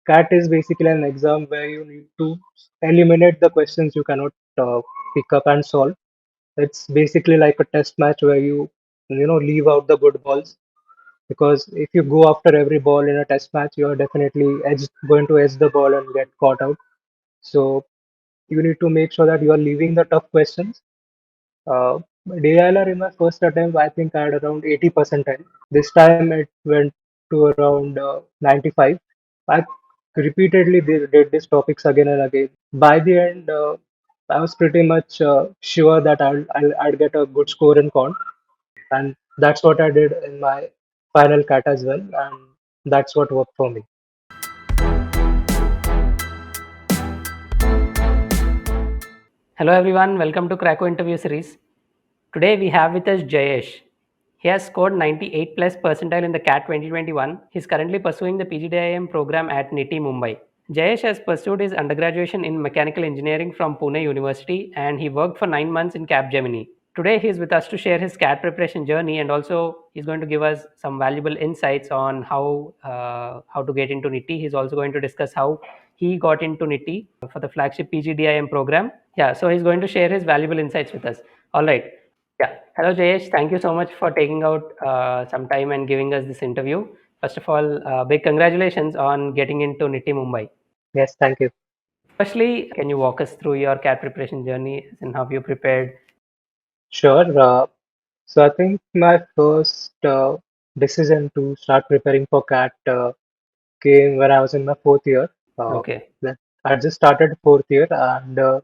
CAT is basically an exam where you need to eliminate the questions you cannot pick up and solve. It's basically like a test match where you leave out the good balls, because if you go after every ball in a test match, you're definitely going to edge the ball and get caught out. So you need to make sure that you are leaving the tough questions. Uh, DILR in my first attempt, I think I had around 80 percentile. This time it went to around 95. I repeatedly did these topics again and again. By the end, I was pretty much sure that I'd get a good score in quant, and that's what I did in my final CAT as well, and that's what worked for me. Hello everyone, welcome to Krakow interview series. Today we have with us Jayesh. He has scored 98 plus percentile in the CAT 2021. He is currently pursuing the PGDIM program at NITIE Mumbai. Jayesh has pursued his undergraduation in mechanical engineering from Pune University and he worked for 9 months in Capgemini. Today he is with us to share his CAT preparation journey and also he's going to give us some valuable insights on how to get into NITIE. He's also going to discuss how he got into NITIE for the flagship PGDIM program. Yeah, so he's going to share his valuable insights with us. All right. Yeah. Hello, Jayesh. Thank you so much for taking out some time and giving us this interview. First of all, big congratulations on getting into NITIE Mumbai. Yes, thank you. Firstly, can you walk us through your CAT preparation journey and how you prepared? Sure. So I think my first decision to start preparing for CAT came when I was in my fourth year. Okay. Then I just started fourth year, and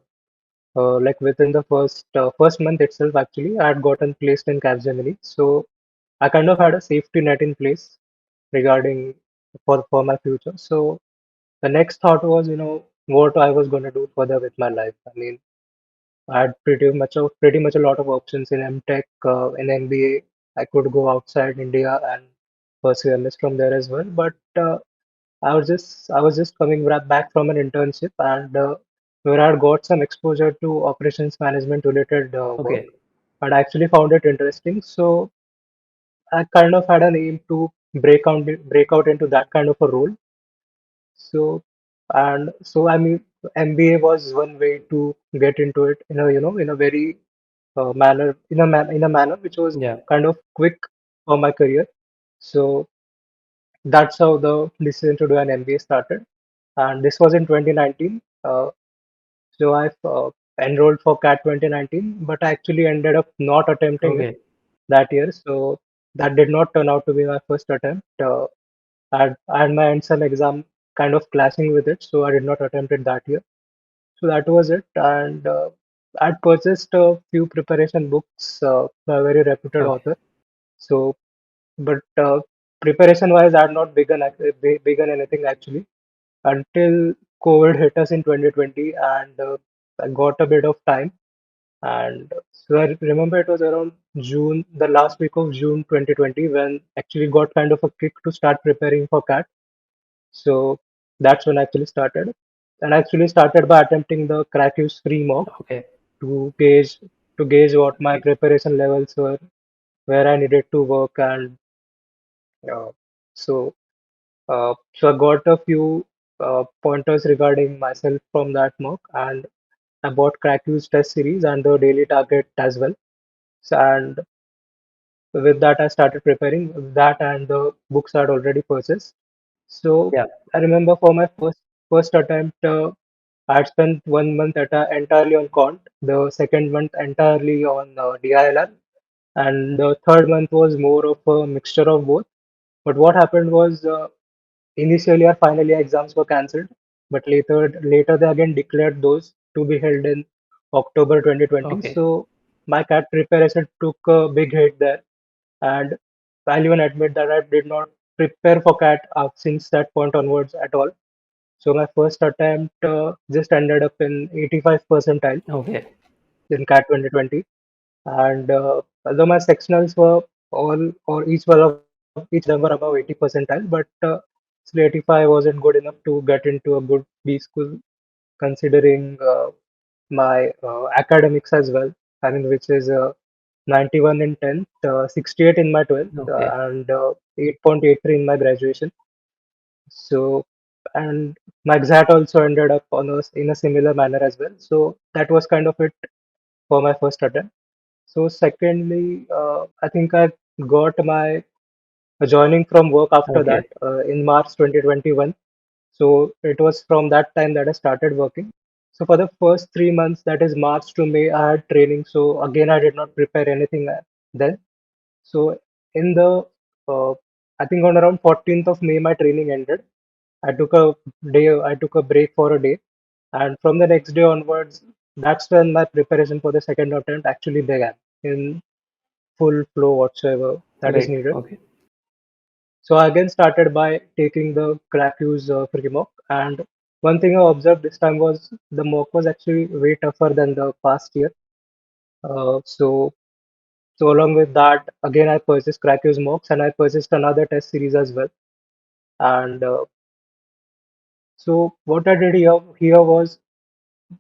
like within the first month itself, actually, I had gotten placed in Capgemini. So I kind of had a safety net in place regarding for my future. So the next thought was, what I was going to do further with my life. I mean, I had pretty much a lot of options in MTech, in MBA. I could go outside India and pursue MS from there as well. But I was just coming back from an internship, and where I had got some exposure to operations management related work, Okay. and I actually found it interesting. So I kind of had an aim to break out into that kind of a role. So I mean, MBA was one way to get into it in a very manner in a manner which was Yeah. kind of quick for my career. So that's how the decision to do an MBA started, and this was in 2019. So I've enrolled for CAT 2019, but I actually ended up not attempting it Okay. that year. So that did not turn out to be my first attempt. I had my ENSEM exam kind of clashing with it, so I did not attempt it that year. So that was it, and I'd purchased a few preparation books by a very reputed Okay. author. So, but preparation wise, I had not begun anything actually until COVID hit us in 2020, and I got a bit of time. And so I remember it was around June, the last week of June 2020, when actually got kind of a kick to start preparing for CAT. So that's when I actually started. And I actually started by attempting the Crackuse free mock Okay. to gauge what my preparation levels were, where I needed to work, and uh, so so I got a few pointers regarding myself from that mock, and I bought Crackuse test series and the daily target as well. So, and with that, I started preparing that, and the books I had already purchased. So Yeah. I remember for my first attempt, I had spent 1 month entirely on quant, the second month entirely on DILR, and the third month was more of a mixture of both. But what happened was, initially our final year exams were cancelled, but later they again declared those to be held in October 2020. Okay. So my CAT preparation took a big hit there, and I'll even admit that I did not prepare for CAT since that point onwards at all. So my first attempt just ended up in 85 percentile Okay. in CAT 2020, and although my sectionals were all or each of them were above 80 percentile, but still 85 wasn't good enough to get into a good B school, considering my academics as well. I mean, which is 91 in 10th, 68 in my 12th, Okay. and 8.83 in my graduation. So and my exat also ended up on in a similar manner as well. So that was kind of it for my first attempt. So secondly, I think I got my joining from work after Okay. that in March 2021. So it was from that time that I started working. So for the first 3 months, that is March to May, I had training. So again, I did not prepare anything then. So in the, I think on around 14th of May, my training ended. I took a break for a day. And from the next day onwards, that's when my preparation for the second attempt actually began in full flow whatsoever that is Great. needed. Okay. So I again started by taking the Crackuse free mock. And one thing I observed this time was the mock was actually way tougher than the past year. So along with that, again I purchased Crackuse mocks and I purchased another test series as well. And so what I did here was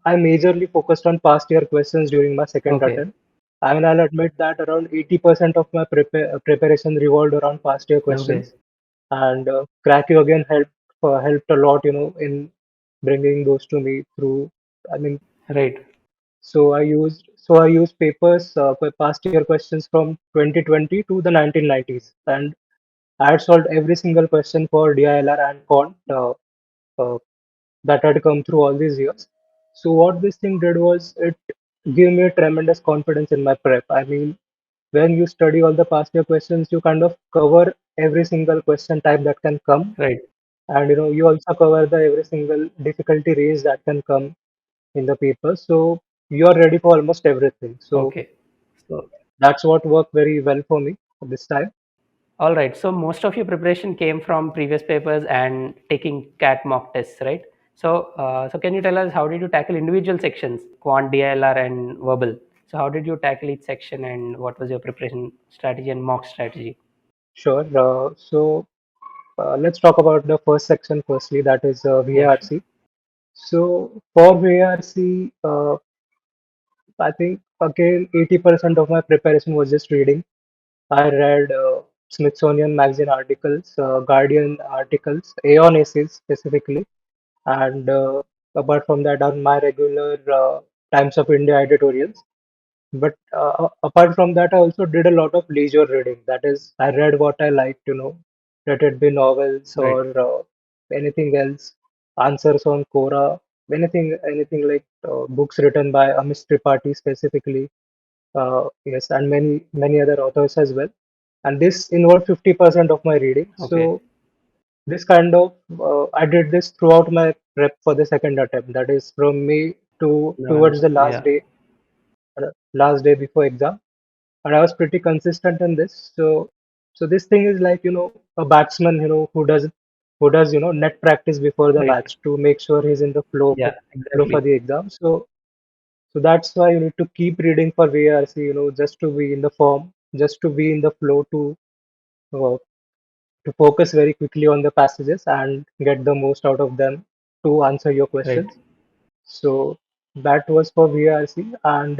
I majorly focused on past year questions during my second Okay. attempt. I mean, I'll admit that around 80% of my preparation revolved around past year Okay. questions, and Crackio again helped a lot, in bringing those to me through. I mean, Right. so I used papers for past year questions from 2020 to the 1990s, and I had solved every single question for DILR and Quant. Uh, that had come through all these years. So what this thing did was it gave me a tremendous confidence in my prep. I mean, when you study all the past year questions, you kind of cover every single question type that can come, Right. and you also cover the every single difficulty range that can come in the paper. So you are ready for almost everything. So Okay. So, that's what worked very well for me this time. all right. So most of your preparation came from previous papers and taking CAT mock tests, right? So can you tell us how did you tackle individual sections, quant, DLR, and verbal? So how did you tackle each section, and what was your preparation strategy and mock strategy? Sure. So let's talk about the first section firstly, that is Yeah, sure. VARC. So for VARC, I think again 80% of my preparation was just reading. I read Smithsonian Magazine articles, Guardian articles, Aeon essays specifically, and apart from that, on my regular Times of India editorials. But apart from that, I also did a lot of leisure reading. That is, I read what I liked, let it be novels Right. or anything else, answers on Quora, anything like books written by Amish Tripathi specifically, yes, and many other authors as well. And this involved 50% of my reading. Okay. So this kind of I did this throughout my prep for the second attempt. That is from May to towards November. the Yeah. last day before exam, and I was pretty consistent in this. So this thing is like a batsman who does net practice before the Right. match to make sure he's in the Yeah. flow for Exactly. the exam. So that's why you need to keep reading for VRC, just to be in the form, just to be in the flow uh, to focus very quickly on the passages and get the most out of them to answer your Right. questions. So that was for VRC, and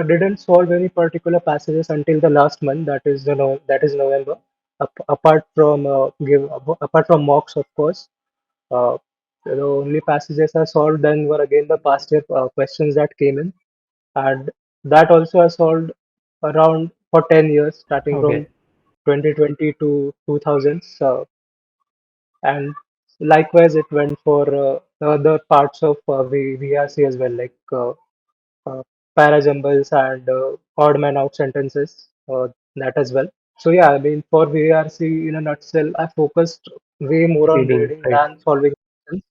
I didn't solve any particular passages until the last month. That is November. Apart from mocks, of course, uh, the only passages I solved then were again the past year questions that came in, and that also I solved around for 10 years, starting Okay. from 2020 to 2000s, and likewise it went for the other parts of VRC as well, like uh, parajumbles and odd man out sentences, that as well. So yeah, I mean, for VRC in a nutshell, I focused way more on Reading. reading Right. than solving questions,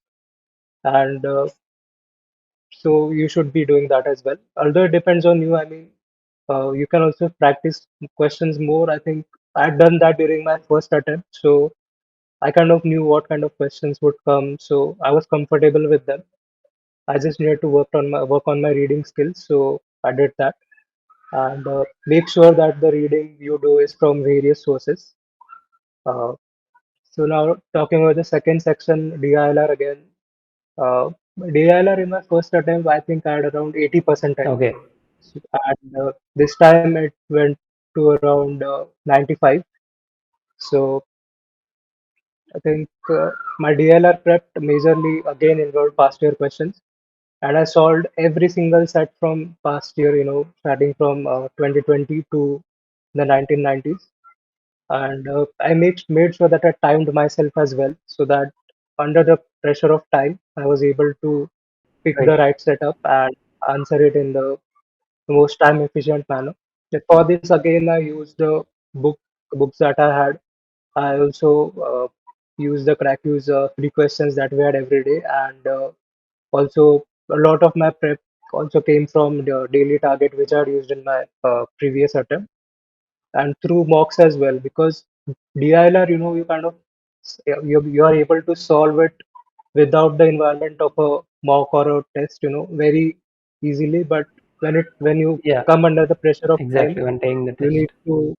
and so you should be doing that as well. Although it depends on you. I mean, you can also practice questions more. I think I had done that during my first attempt, so I kind of knew what kind of questions would come, so I was comfortable with them. I just needed to work on my reading skills, so I did that. And make sure that the reading you do is from various sources. Uh, so now talking about the second section, DILR again. Uh, DILR in my first attempt, I think I had around 80 percentile, Okay. and this time it went to around 95. So I think my DLR prep majorly again involved past year questions, and I solved every single set from past year, starting from 2020 to the 1990s. And I made sure that I timed myself as well, so that under the pressure of time, I was able to pick the Right. right setup and answer it in the most time efficient manner. For this, again, I used the books that I had. I also used the crack use free questions that we had every day, and also a lot of my prep also came from the daily target which I had used in my previous attempt, and through mocks as well, because DILR, you kind of you are able to solve it without the environment of a mock or a test, very easily. But when you Yeah, come under the pressure of time, exactly. When taking the you test. need to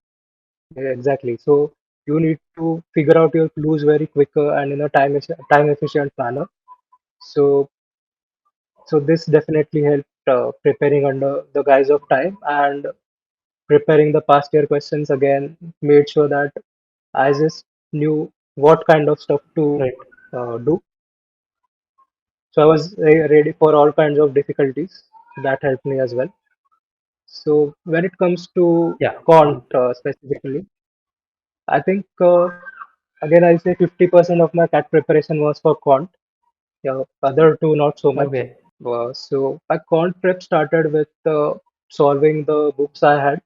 exactly. So you need to figure out your clues very quicker and in a time efficient manner. So so this definitely helped preparing under the guise of time, and preparing the past year questions again made sure that I just knew what kind of stuff to Right. do. So I was ready for all kinds of difficulties. That helped me as well. So when it comes to Yeah. quant Quant. specifically, I think again I'll say 50% of my CAT preparation was for quant. Yeah, other two not so much. Okay. So my quant prep started with solving the books I had,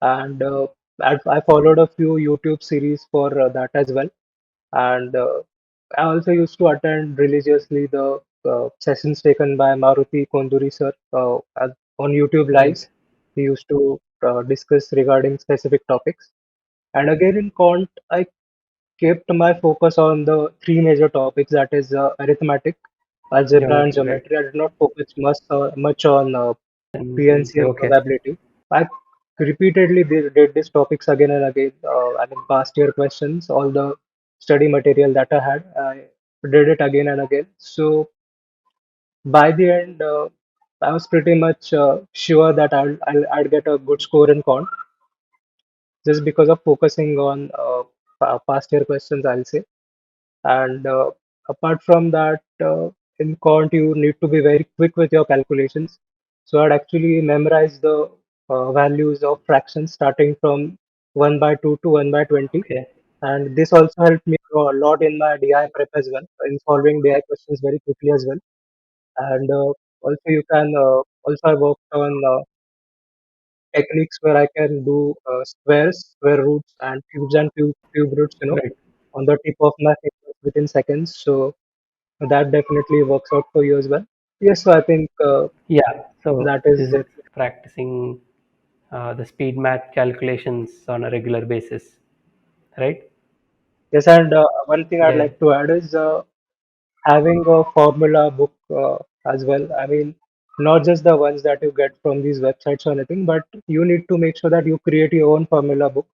and I followed a few YouTube series for that as well. And I also used to attend religiously the sessions taken by Maruti Konduri sir on YouTube Right. lives. He used to discuss regarding specific topics. And again in quant, I kept my focus on the three major topics, that is arithmetic, algebra, and Geometry. Right. geometry. I did not focus much on And PNC and okay. probability. I repeatedly did these topics again and again. I mean, past year questions, all the study material that I had, I did it again and again. So by the end, I was pretty much sure that I'd get a good score in quant, just because of focusing on past year questions, I'll say. And apart from that, in quant, you need to be very quick with your calculations. So I'd actually memorize the values of fractions starting from 1 by 2 to 1 by 20. Okay. And this also helped me a lot in my DI prep as well, in solving DI questions very quickly as well. And also, you can also I worked on techniques where I can do squares, square roots, and cubes and cube roots, Right. on the tip of my fingers within seconds. So that definitely works out for you as well. Yes, so I think Yeah. So that is this is it. practicing the speed math calculations on a regular basis. Right. Yes, and one thing I'd Yeah. like to add is having a formula book as well. I mean, not just the ones that you get from these websites or anything, but you need to make sure that you create your own formula book.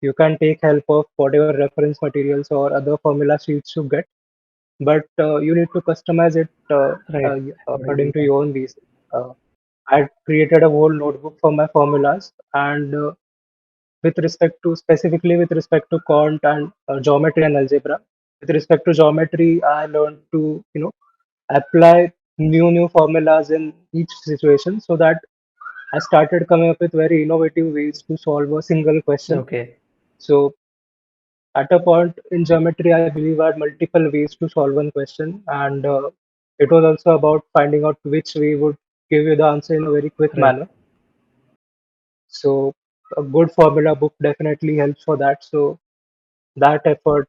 You can take help of whatever reference materials or other formula sheets you get, but you need to customize it Right. according Accordingly. to your own needs. Uh, I created a whole notebook for my formulas, and with respect to specifically with respect to quant and geometry and algebra. With respect to geometry, I learned to apply new formulas in each situation, so that I started coming up with very innovative ways to solve a single question. Okay. So at a point in geometry, I believe I had multiple ways to solve one question, and it was also about finding out which way would give you the answer in a very quick Right. manner. So a good formula book definitely helps for that. So that effort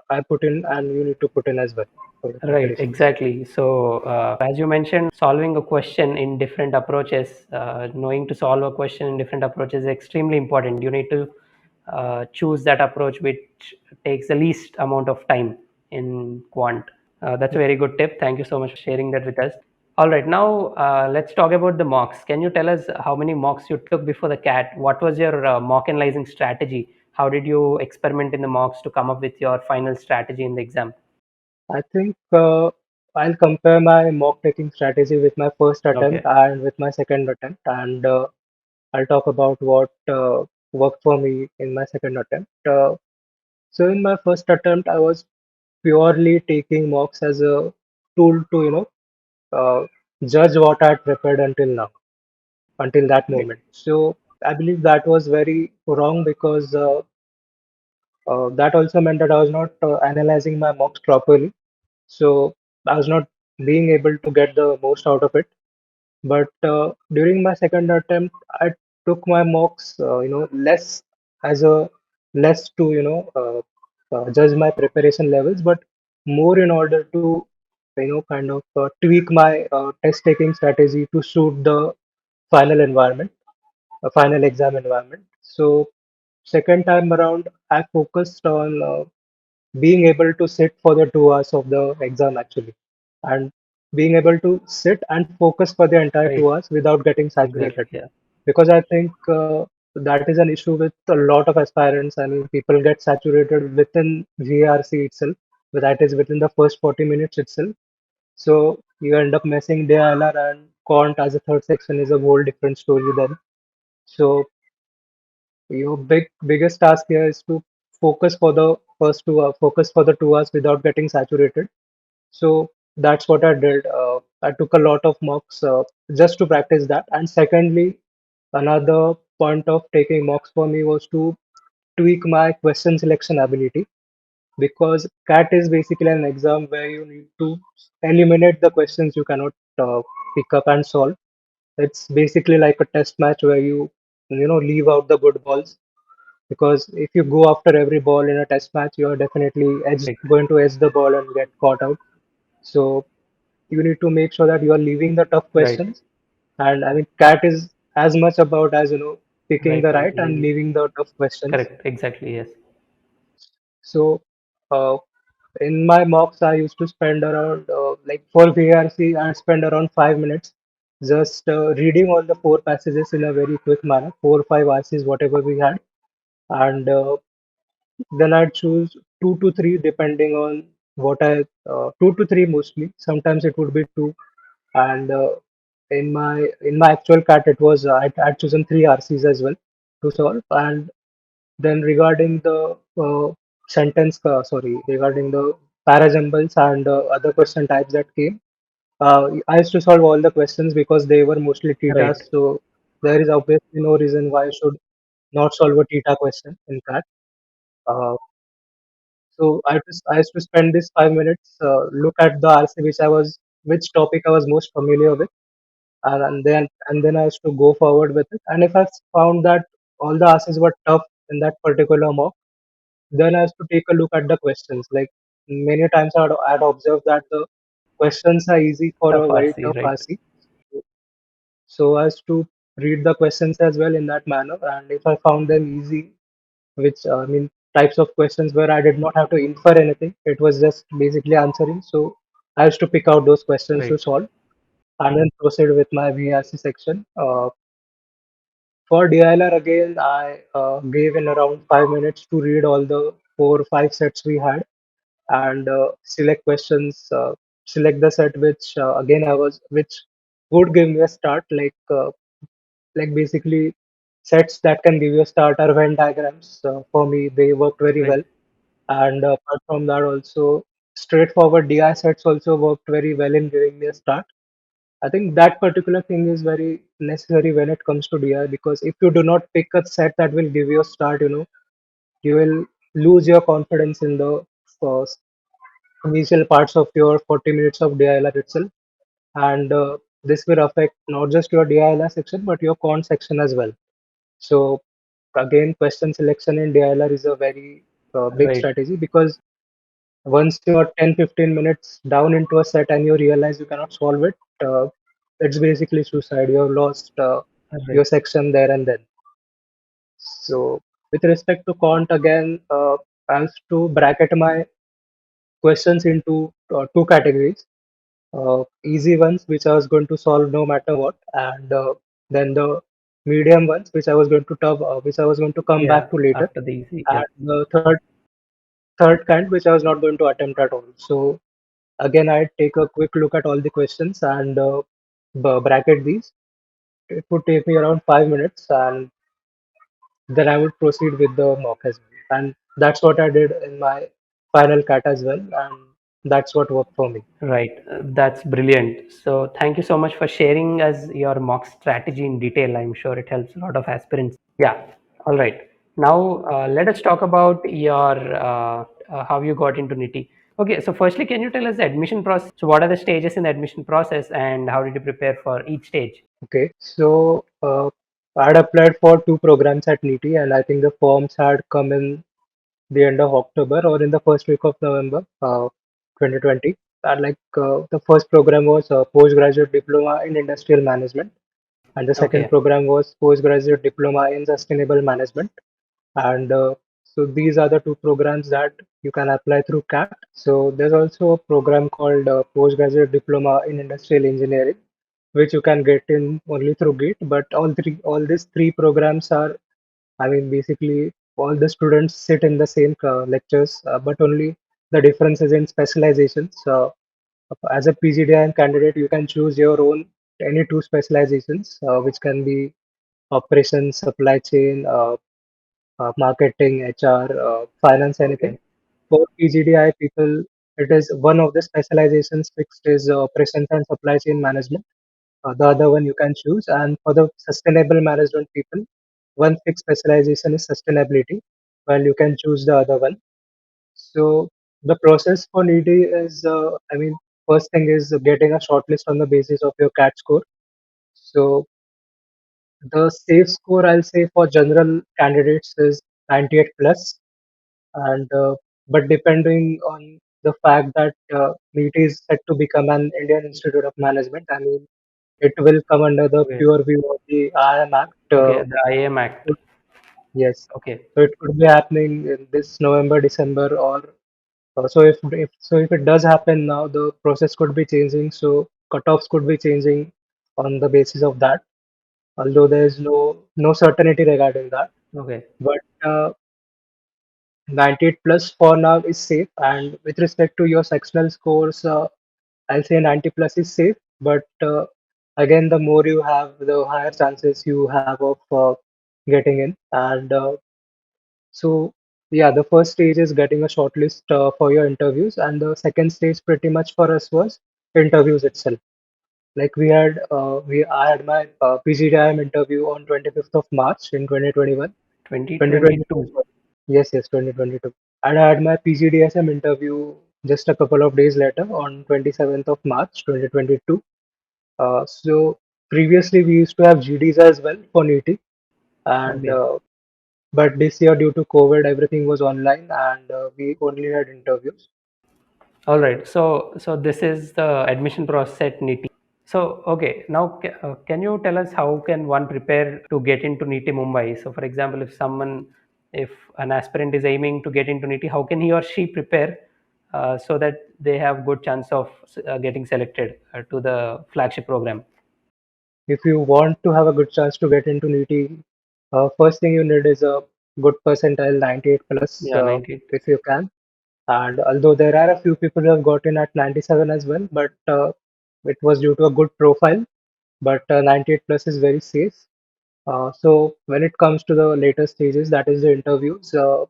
I put in, and you need to put in as well for your Right, preparation. exactly. So, as you mentioned, solving a question in different approaches, knowing to solve a question in different approaches is extremely important. You need to choose that approach which takes the least amount of time in quant. That's a very good tip. Thank you so much for sharing that with us. All right, now let's talk about the mocks. Can you tell us how many mocks you took before the CAT? What was your mock analyzing strategy? How did you experiment in the mocks to come up with your final strategy in the exam? I think I'll compare my mock taking strategy with my first attempt Okay. and with my second attempt, and I'll talk about what worked for me in my second attempt. So in my first attempt, I was purely taking mocks as a tool to, uh, judge what I had prepared until now, until that Right. moment. So I believe that was very wrong because that also meant that I was not analyzing my mocks properly. So I was not being able to get the most out of it. But during my second attempt, I took my mocks, less as a less to judge my preparation levels, but more in order to kind of tweak my test taking strategy to suit the final environment, a final exam environment. So second time around, I focused on being able to sit for the 2 hours of the exam actually, and being able to sit and focus for the entire Right. 2 hours without getting Exactly. saturated. Yeah. Because I think that is an issue with a lot of aspirants. I mean, people get saturated within VRC itself, but that is within the first 40 minutes itself. So you end up messing DILR and Quant as a third section is a whole different story then. So your biggest task here is to focus for the focus for the 2 hours without getting saturated. So that's what I did. I took a lot of mocks just to practice that. And secondly, another point of taking mocks for me was to tweak my question selection ability, because CAT is basically an exam where you need to eliminate the questions you cannot pick up and solve. It's basically like a test match where you leave out the good balls, because if you go after every ball in a test match, you're definitely Right. going to edge the ball and get caught out. So you need to make sure that you are leaving the tough Right. questions. And I mean, CAT is as much about as picking Right the one. right and Easy. leaving the tough questions. Correct. Exactly. Yes. So uh, in my mocks, I used to spend around like for VRC, I spend around 5 minutes just reading all the four passages in a very quick manner, 4 or 5 RCs, whatever we had, and then I'd choose two to three depending on two to three mostly. Sometimes it would be two, and in my actual CAT it was I'd chosen three RCs as well to solve. And then regarding the regarding the parajumbles and other question types that came, I used to solve all the questions because they were mostly Right. TITAs. So there is obviously no reason why I should not solve a TITA question in CAT. Uh, so I used to spend this 5 minutes, look at the RC which topic I was most familiar with, and then I used to go forward with it. And if I found that all the RCs were tough in that particular mock, then I used to take a look at the questions. Like many times I'd observed that the questions are easy for Tough a very RC. tough Right. RC. So I used to read the questions as well in that manner, and if I found them easy, which I mean types of questions where I did not have to infer anything. It was just basically answering. So I used to pick out those questions to Right. solve and then proceed with my VRC section. For DILR again, I gave in around 5 minutes to read all the 4 or 5 sets we had and select the set which again which would give me a start, like basically sets that can give you a start are Venn diagrams. For me, they worked very Right. well. And apart from that, also straightforward DI sets also worked very well in giving me a start. I think that particular thing is very necessary when it comes to DI, because if you do not pick a set that will give you a start, you will lose your confidence in the first initial parts of your 40 minutes of DILR itself. And this will affect not just your DILR section but your con section as well. So again, question selection in DILR is a very big Right. strategy, because once you're 10-15 minutes down into a set and you realize you cannot solve it, it's basically suicide. You have lost Right. your section there and then. So with respect to quant again, I have to bracket my questions into two categories. Easy ones which I was going to solve no matter what, and then the medium ones which I was going to come Yeah. back to later, After the easy. and Yes. the third kind which I was not going to attempt at all. So again, I take a quick look at all the questions and bracket these. It would take me around 5 minutes, and then I would proceed with the mock as well. And That's what I did in my final CAT as well, and that's what worked for me. Right. That's brilliant. So thank you so much for sharing us your mock strategy in detail. I'm sure it helps a lot of aspirants. Yeah. All right. Now let us talk about your how you got into NITI. Okay. So firstly, can you tell us the admission process? So what are the stages in the admission process, and how did you prepare for each stage? Okay, so I had applied for two programs at NITI, and I think the forms had come in the end of October or in the first week of November 2020. And the first program was postgraduate diploma in industrial management, and the second Okay. program was postgraduate diploma in sustainable management. And so these are the two programs that you can apply through CAT. So there's also a program called postgraduate diploma in industrial engineering, which you can get in only through GATE. But all these three programs are, I mean, basically all the students sit in the same lectures, but only the difference is in specializations. As a PGDIM candidate, you can choose your own any two specializations, which can be operations, supply chain, marketing, HR, finance, anything. Okay. For PGDI people, it is one of the specializations fixed is operations and supply chain management. The other one you can choose. And for the sustainable management people, one fixed specialization is sustainability, while you can choose the other one. So the process for NEET is, I mean, first thing is getting a shortlist on the basis of your CAT score. So the safe score, I'll say, for general candidates is 98 plus, and but depending on the fact that NEET is set to become an Indian Institute of Management, I mean, it will come under the Okay. pure view of the IIM Act. Okay. The IIM Act. Yes, Okay. so it could be happening in this November, December, or if it does happen now, the process could be changing. So cutoffs could be changing on the basis of that. Although there is no certainty regarding that, Okay. but 98 plus for now is safe. And with respect to your sectional scores, I'll say 90 plus is safe. But again, the more you have, the higher chances you have of getting in. And so, yeah, the first stage is getting a shortlist for your interviews, and the second stage, pretty much for us, was interviews itself. Like I had my PGDIM interview on 25th of March in 2021. 2022, 2022. sorry. Yes, yes, 2022. And I had my PGDSM interview just a couple of days later on 27th of March 2022. So previously we used to have GDs as well for NEET, and Okay. but this year due to COVID, everything was online, and we only had interviews. All right. So this is the admission process at NITI. So okay, now can you tell us how can one prepare to get into NITI Mumbai? So for example, if an aspirant is aiming to get into NITI, how can he or she prepare so that they have good chance of getting selected to the flagship program? If you want to have a good chance to get into NEET, first thing you need is a good percentile 98 plus, Yeah, 98. if you can. And although there are a few people who have gotten at 97 as well, but it was due to a good profile. But 98 plus is very safe. So when it comes to the later stages, that is the interviews. So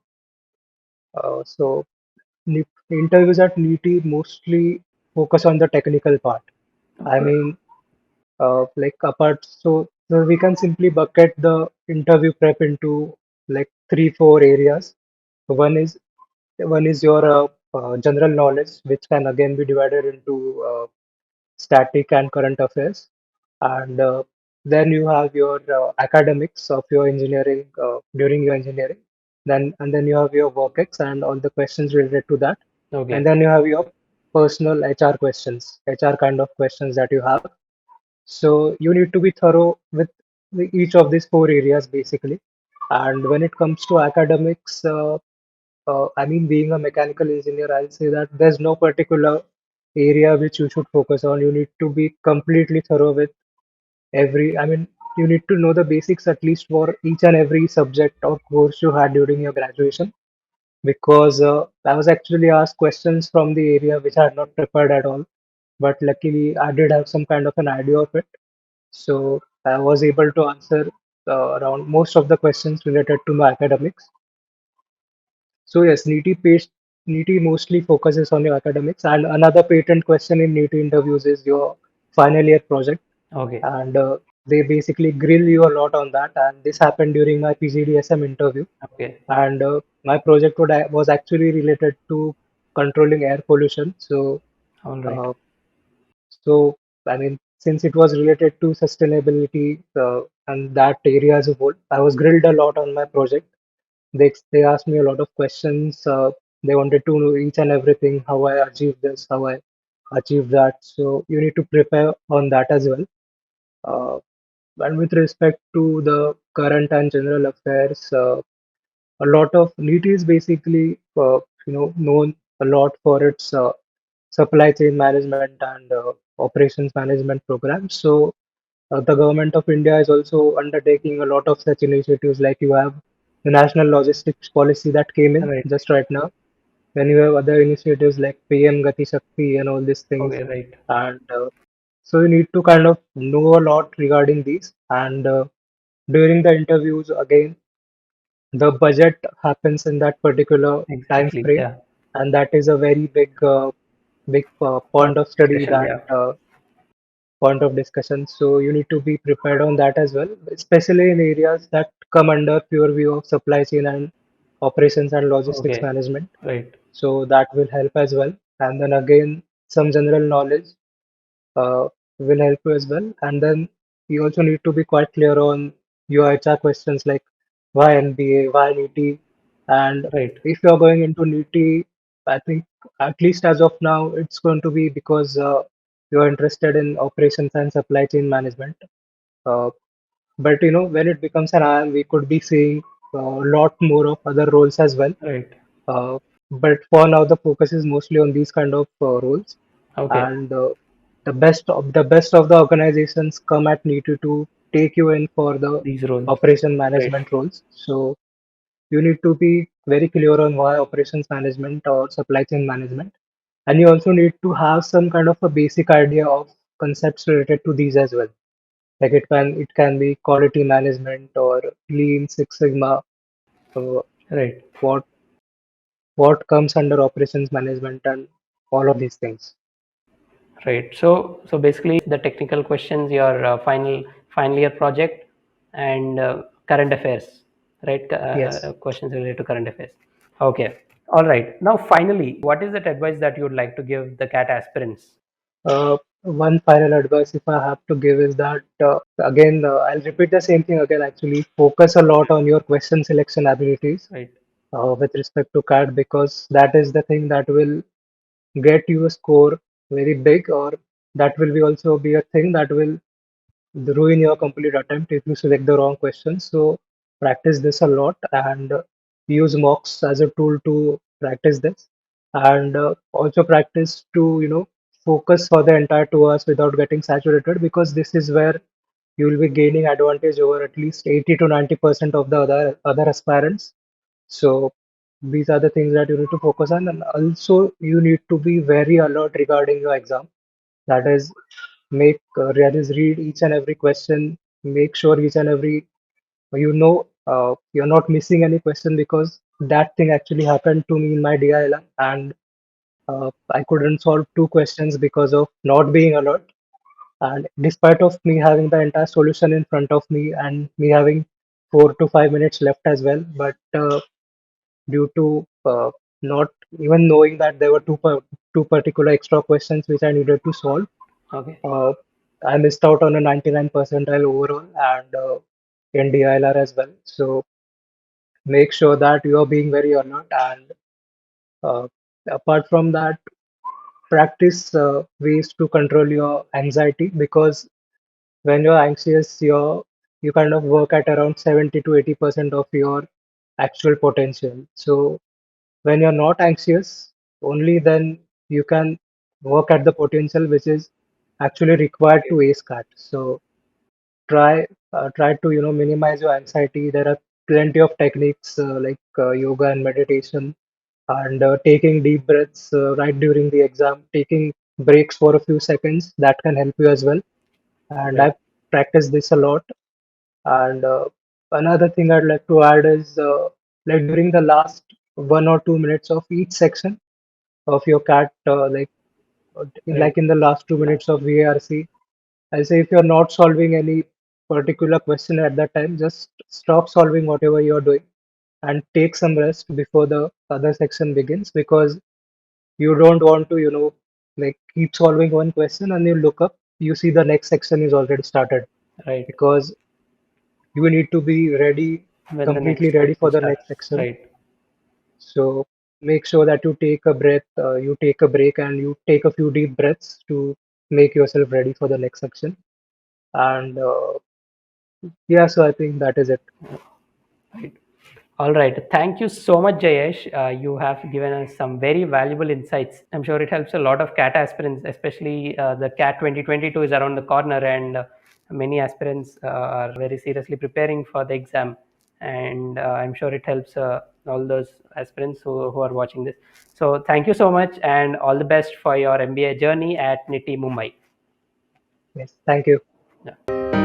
interviews at NEET mostly focus on the technical part. I Okay. mean, like apart, so we can simply bucket the interview prep into like three, four areas. One is one is your general knowledge, which can again be divided into static and current affairs, and then you have your academics of your engineering during your engineering. Then you have your work and all the questions related to that, and Okay. then you have your personal HR questions, HR kind of questions that you have. So you need to be thorough with each of these four areas basically. And when it comes to academics, I mean, being a mechanical engineer, I'll say that there's no particular area which you should focus on. You need to be completely thorough with I mean, you need to know the basics at least for each and every subject or course you had during your graduation. Because I was actually asked questions from the area which I had not prepared at all. But luckily, I did have some kind of an idea of it. So I was able to answer around most of the questions related to my academics. So yes, NITIE mostly focuses on your academics, and another patent question in NITIE interviews is your final year project, Okay. and they basically grill you a lot on that. And this happened during my PGDSM interview, Okay. and my project was actually related to controlling air pollution. All right. Uh, so I mean, since it was related to sustainability and that area as a whole, I was grilled a lot on my project. They asked me a lot of questions. They wanted to know each and everything, how I achieved this, how I achieved that. So you need to prepare on that as well. Uh, and with respect to the current and general affairs, a lot of NEET is basically known a lot for its supply chain management and operations management programs. So the government of India is also undertaking a lot of such initiatives. Like you have the national logistics policy that came in Right. just right now. Then you have other initiatives like PM Gati Shakti and all these things. Okay. Right. And so you need to kind of know a lot regarding these. And during the interviews, again, the budget happens in that particular time Exactly. frame, Yeah. and that is a very big Point point of of study, discussion. that Yeah. point of discussion. So you need to be prepared on that as well, especially in areas that come under pure view of supply chain and operations and logistics Okay. management. Right. So that will help as well. And then again, some general knowledge uh, will help you as well. And then you also need to be quite clear on your HR questions like why MBA, why NITI, and Right. if you're going into NITI, I think at least as of now, it's going to be because you're interested in operations and supply chain management. Uh, but when it becomes an IIM, we could be seeing a lot more of other roles as well. Right. Uh, but for now, the focus is mostly on these kind of roles, Okay. and the best of the organizations come at NITI to take you in for the These roles. operation Right. management roles. So you need to be very clear on why operations management or supply chain management, and you also need to have some kind of a basic idea of concepts related to these as well. Like it can be quality management or Lean Six Sigma. Uh, Right. what what comes under operations management and all of these things. Right. So basically, the technical questions, your final year project, and current affairs. Right. Yes. Questions related to current affairs. Okay. All right. Now, finally, what is that advice that you would like to give the CAT aspirants? One final advice, if I have to give, is that again, I'll repeat the same thing again. Actually, focus a lot on your question selection abilities Right. with respect to CAT, because that is the thing that will get you a score very big, or that will be also be a thing that will ruin your complete attempt if you select the wrong questions. So practice this a lot, and use mocks as a tool to practice this, and also practice to focus for the entire 2 hours without getting saturated, because this is where you will be gaining advantage over at least 80 to 90% of the other aspirants. So these are the things that you need to focus on, and also you need to be very alert regarding your exam. That is, that is, read each and every question. Make sure each and every you're not missing any question, because that thing actually happened to me in my DILM, and I couldn't solve two questions because of not being alert. And despite of me having the entire solution in front of me and me having 4 to 5 minutes left as well, but due to not even knowing that there were two particular extra questions which I needed to solve, Okay. uh, I missed out on a 99 percentile overall and in DILR as well. So make sure that you are being very alert, and uh, apart from that, practice ways to control your anxiety, because when you're anxious, you kind of work at around 70 to 80% of your actual potential. So when you're not anxious, only then you can work at the potential which is actually required Okay. to ace CAT. So try to minimize your anxiety. There are plenty of techniques like yoga and meditation, and taking deep breaths right during the exam, taking breaks for a few seconds, that can help you as well. And Right. I've practiced this a lot. And another thing I'd like to add is like during the last 1 or 2 minutes of each section of your CAT, Right. like in the last 2 minutes of VARC. I'll say if you're not solving any particular question at that time, just stop solving whatever you're doing and take some rest before the other section begins, because you don't want to, like keep solving one question and you look up, you see the next section is already started, Right. because you need to be ready, When the completely next ready for section the starts. next section. Right. So make sure that you take a breath, you take a break and you take a few deep breaths to make yourself ready for the next section. And yeah, so I think that is it. Right. All right. Thank you so much, Jayesh. You have given us some very valuable insights. I'm sure it helps a lot of CAT aspirants, especially the CAT 2022 is around the corner, and many aspirants are very seriously preparing for the exam. And I'm sure it helps all those aspirants who are watching this. So, thank you so much, and all the best for your MBA journey at NITIE Mumbai. Yes, thank you. Yeah.